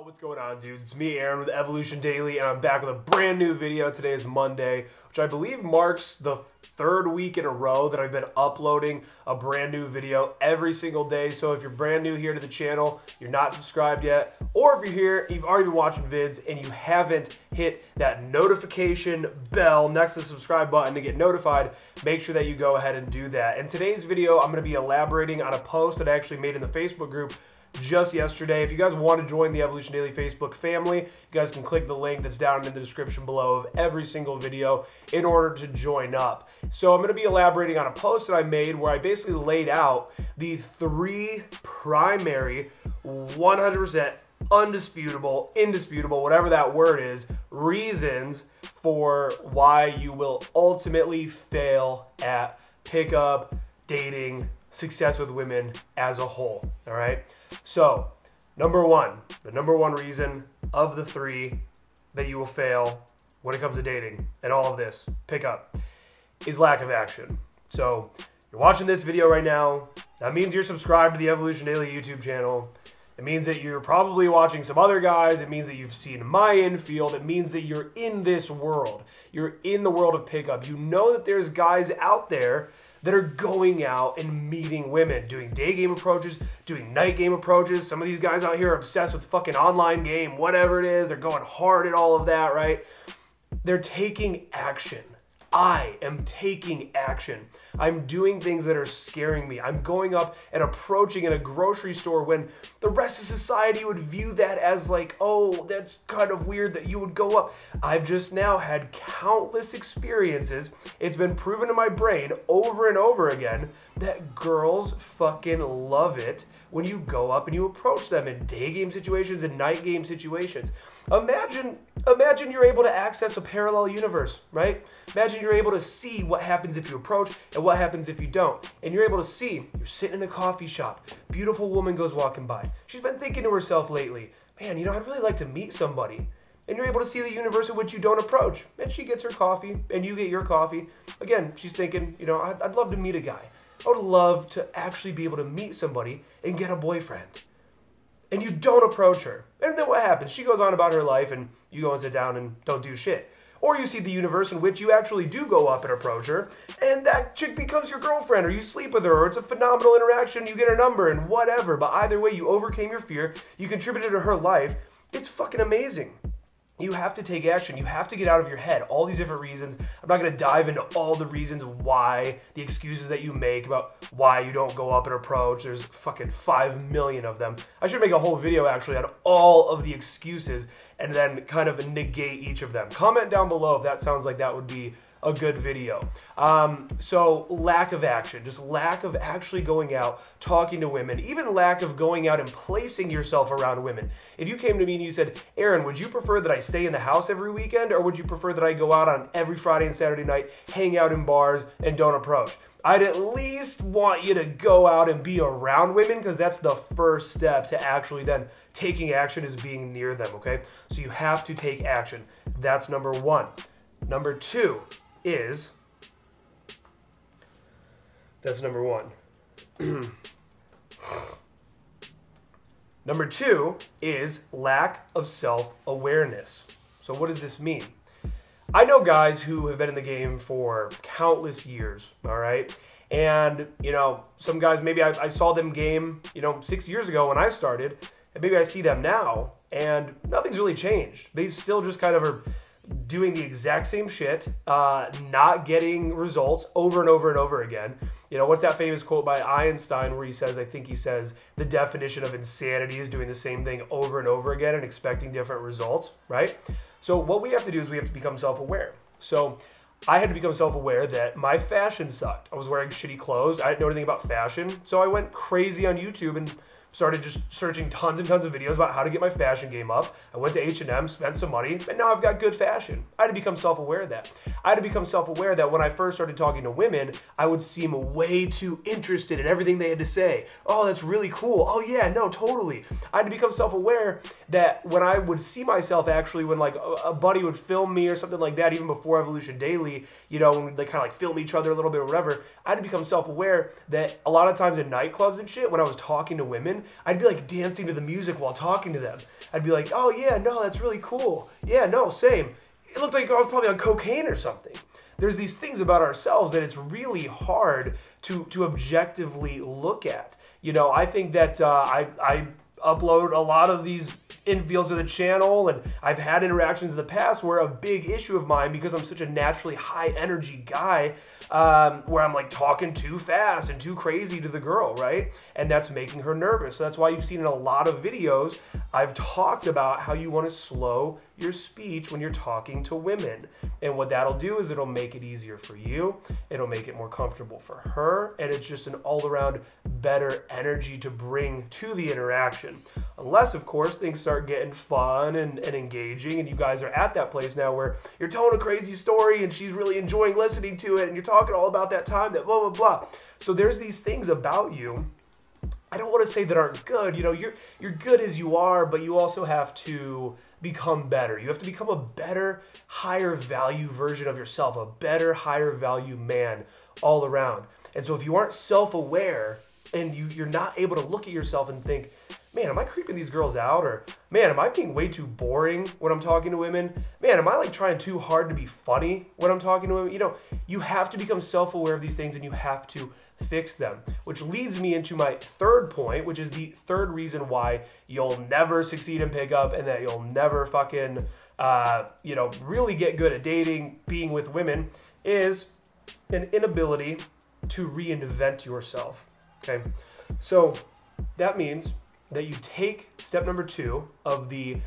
Yo, what's going on, dudes? It's me, Aaron, with Evolution Daily, and I'm back with a brand new video. Today is Monday, which I believe marks the third week in a row that I've been uploading a brand new video every single day. So if you're brand new here to the channel, you're not subscribed yet, or if you're here, you've already been watching vids, and you haven't hit that notification bell next to the subscribe button to get notified, make sure that you go ahead and do that. In today's video, I'm going to be elaborating on a post that I actually made in the Facebook group just yesterday. If you guys want to join the Evolution Daily Facebook family, you guys can click the link that's down in the description below of every single video in order to join up. So I'm going to be elaborating on a post that I made where I basically laid out the three primary 100% undisputable, indisputable, whatever that word is, reasons for why you will ultimately fail at pickup, dating, success with women as a whole. All right. So, number one, the number one reason of the three that you will fail when it comes to dating and all of this pickup is lack of action. So, you're watching this video right now. That means you're subscribed to the Evolution Daily YouTube channel. It means that you're probably watching some other guys. It means that you've seen my infield. It means that you're in this world. You're in the world of pickup. You know that there's guys out there that are going out and meeting women, doing day game approaches, doing night game approaches. Some of these guys out here are obsessed with fucking online game, whatever it is. They're going hard at all of that, right? They're taking action. I am taking action. I'm doing things that are scaring me. I'm going up and approaching in a grocery store when the rest of society would view that as like, oh, that's kind of weird that you would go up. I've just now had countless experiences. It's been proven in my brain over and over again that girls fucking love it when you go up and you approach them in day game situations and night game situations. Imagine you're able to access a parallel universe, right? Imagine you're able to see what happens if you approach and what happens if you don't. And you're able to see, you're sitting in a coffee shop, beautiful woman goes walking by. She's been thinking to herself lately, man, you know, I'd really like to meet somebody. And you're able to see the universe in which you don't approach. And she gets her coffee and you get your coffee. Again, she's thinking, you know, I'd love to meet a guy. I would love to actually be able to meet somebody and get a boyfriend. And you don't approach her. And then what happens? She goes on about her life and you go and sit down and don't do shit. Or you see the universe in which you actually do go up and approach her, and that chick becomes your girlfriend, or you sleep with her, or it's a phenomenal interaction, you get her number, and whatever. But either way, you overcame your fear, you contributed to her life. It's fucking amazing. You have to take action. You have to get out of your head. All these different reasons. I'm not going to dive into all the reasons why, the excuses that you make about why you don't go up and approach. There's fucking 5 million of them. I should make a whole video actually on all of the excuses and then kind of negate each of them. Comment down below if that sounds like that would be a good video. So lack of action, just lack of actually going out, talking to women, even lack of going out and placing yourself around women. If you came to me and you said, Aaron, would you prefer that I stay in the house every weekend, or would you prefer that I go out on every Friday and Saturday night, hang out in bars and don't approach? I'd at least want you to go out and be around women, because that's the first step to actually then taking action, is being near them, okay? So you have to take action. That's number one. Number two is, that's number one. Number two is lack of self-awareness. So what does this mean? I know guys who have been in the game for countless years, all right? And, you know, some guys, maybe I saw them game, you know, 6 years ago when I started, and maybe I see them now, and nothing's really changed. They still just kind of are doing the exact same shit, not getting results over and over and over again. You know, what's that famous quote by Einstein where he says, I think he says, the definition of insanity is doing the same thing over and over again and expecting different results, right? So what we have to do is we have to become self-aware. So I had to become self-aware that my fashion sucked. I was wearing shitty clothes. I didn't know anything about fashion. So I went crazy on YouTube and started just searching tons and tons of videos about how to get my fashion game up. I went to H&M, spent some money, and now I've got good fashion. I had to become self-aware of that. I had to become self-aware that when I first started talking to women, I would seem way too interested in everything they had to say. Oh, that's really cool. Oh yeah, no, totally. I had to become self-aware that when I would see myself actually, when like a buddy would film me or something like that, even before Evolution Daily, you know, when we'd like kind of like film each other a little bit or whatever, I had to become self-aware that a lot of times in nightclubs and shit, when I was talking to women, I'd be like dancing to the music while talking to them. I'd be like, oh yeah, no, that's really cool. Yeah, no, same. It looked like I was probably on cocaine or something. There's these things about ourselves that it's really hard to objectively look at. You know, I think that I upload a lot of these infields to the channel, and I've had interactions in the past where a big issue of mine, because I'm such a naturally high energy guy, where I'm like talking too fast and too crazy to the girl, right? And that's making her nervous. So that's why you've seen in a lot of videos, I've talked about how you want to slow your speech when you're talking to women. And what that'll do is it'll make it easier for you, it'll make it more comfortable for her, and it's just an all-around better energy to bring to the interaction. Unless, of course, things start getting fun and engaging, and you guys are at that place now where you're telling a crazy story and she's really enjoying listening to it, and you're talking all about that time that blah, blah, blah. So there's these things about you, I don't want to say that aren't good. You know, you're good as you are, but you also have to become better. You have to become a better, higher value version of yourself, a better, higher value man all around. And so if you aren't self-aware and you're not able to look at yourself and think, man, am I creeping these girls out? Or, man, am I being way too boring when I'm talking to women? Man, am I like trying too hard to be funny when I'm talking to women? You know, you have to become self-aware of these things, and you have to fix them. Which leads me into my third point, which is the third reason why you'll never succeed in pickup, and that you'll never fucking, you know, really get good at dating, being with women, is an inability to reinvent yourself. Okay, so that means that you take step number 2 of the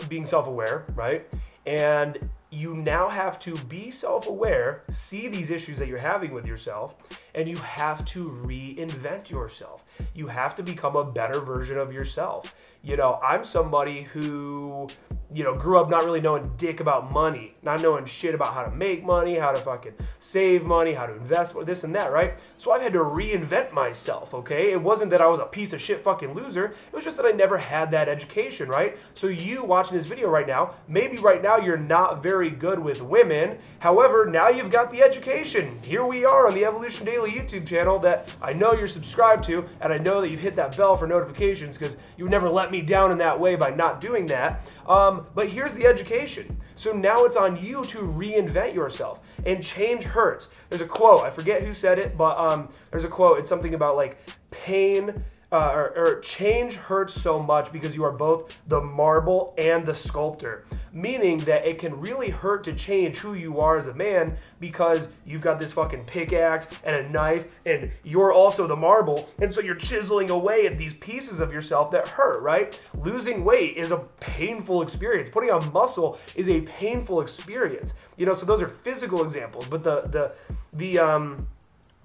being self-aware, right? And you now have to be self-aware, see these issues that you're having with yourself, and you have to reinvent yourself. You have to become a better version of yourself. You know, I'm somebody who, you know, grew up not really knowing dick about money, not knowing shit about how to make money, how to fucking save money, how to invest, this and that, right? So I've had to reinvent myself, okay? It wasn't that I was a piece of shit fucking loser. It was just that I never had that education, right? So you watching this video right now, maybe right now you're not very good with women. However, now you've got the education. Here we are on the Evolution Daily YouTube channel that I know you're subscribed to, and I know that you've hit that bell for notifications because you would never let me down in that way by not doing that. But here's the education. So now it's on you to reinvent yourself, and change hurts. There's a quote, I forget who said it, but there's a quote, it's something about like pain, or change hurts so much because you are both the marble and the sculptor. Meaning that it can really hurt to change who you are as a man because you've got this fucking pickaxe and a knife and you're also the marble, and so you're chiseling away at these pieces of yourself that hurt, right? Losing weight is a painful experience. Putting on muscle is a painful experience. You know, so those are physical examples, but the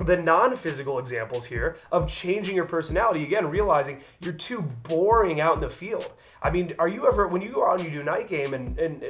non-physical examples here of changing your personality, again, realizing you're too boring out in the field. I mean, are you ever, when you go out and you do night game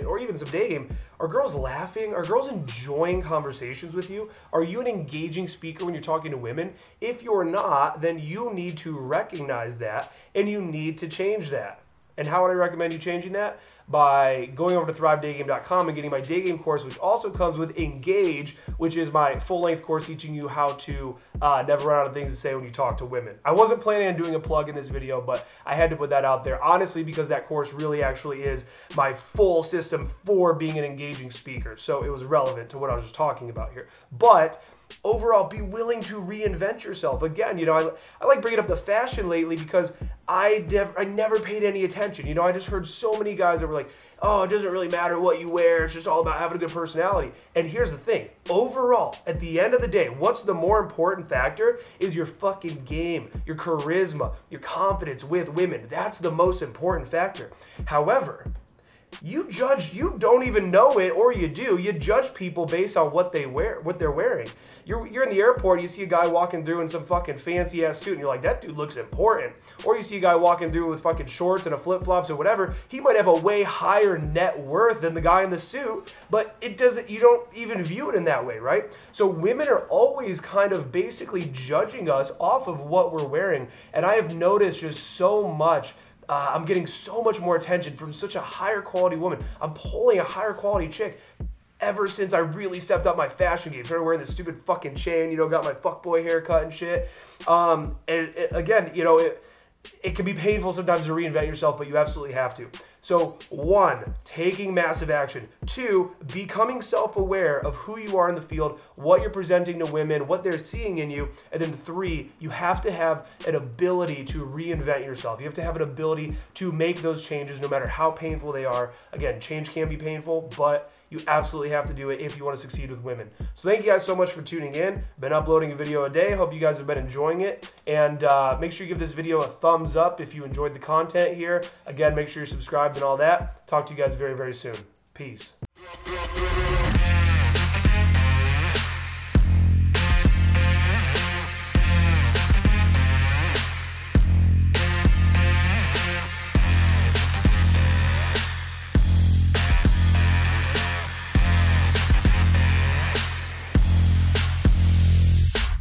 or even some day game, are girls laughing? Are girls enjoying conversations with you? Are you an engaging speaker when you're talking to women? If you're not, then you need to recognize that, and you need to change that. And how would I recommend you changing that? By going over to thrivedaygame.com and getting my day game course, which also comes with Engage, which is my full-length course teaching you how to never run out of things to say when you talk to women. I wasn't planning on doing a plug in this video, but I had to put that out there, honestly, because that course really actually is my full system for being an engaging speaker. So it was relevant to what I was just talking about here. But overall, be willing to reinvent yourself. Again, you know, I like bringing up the fashion lately because I never paid any attention. You know, I just heard so many guys that were like, oh, it doesn't really matter what you wear. It's just all about having a good personality. And here's the thing. Overall, at the end of the day, what's the more important factor is your fucking game, your charisma, your confidence with women. That's the most important factor. However, you don't even know it, or you do. You judge people based on what they wear, what they're wearing. You're in the airport, you see a guy walking through in some fucking fancy ass suit, and you're like, that dude looks important. Or you see a guy walking through with fucking shorts and a flip-flops or whatever. He might have a way higher net worth than the guy in the suit, but you don't even view it in that way, right? So women are always kind of basically judging us off of what we're wearing. And I have noticed just so much. I'm getting so much more attention from such a higher quality woman. I'm pulling a higher quality chick ever since I really stepped up my fashion game. Started wearing this stupid fucking chain, you know, got my fuckboy haircut and shit. Again, you know, it can be painful sometimes to reinvent yourself, but you absolutely have to. So 1, taking massive action. 2, becoming self-aware of who you are in the field, what you're presenting to women, what they're seeing in you. And then 3, you have to have an ability to reinvent yourself. You have to have an ability to make those changes no matter how painful they are. Again, change can be painful, but you absolutely have to do it if you want to succeed with women. So thank you guys so much for tuning in. Been uploading a video a day. Hope you guys have been enjoying it. And make sure you give this video a thumbs up if you enjoyed the content here. Again, make sure you're subscribed and all that. Talk to you guys very, very soon. Peace.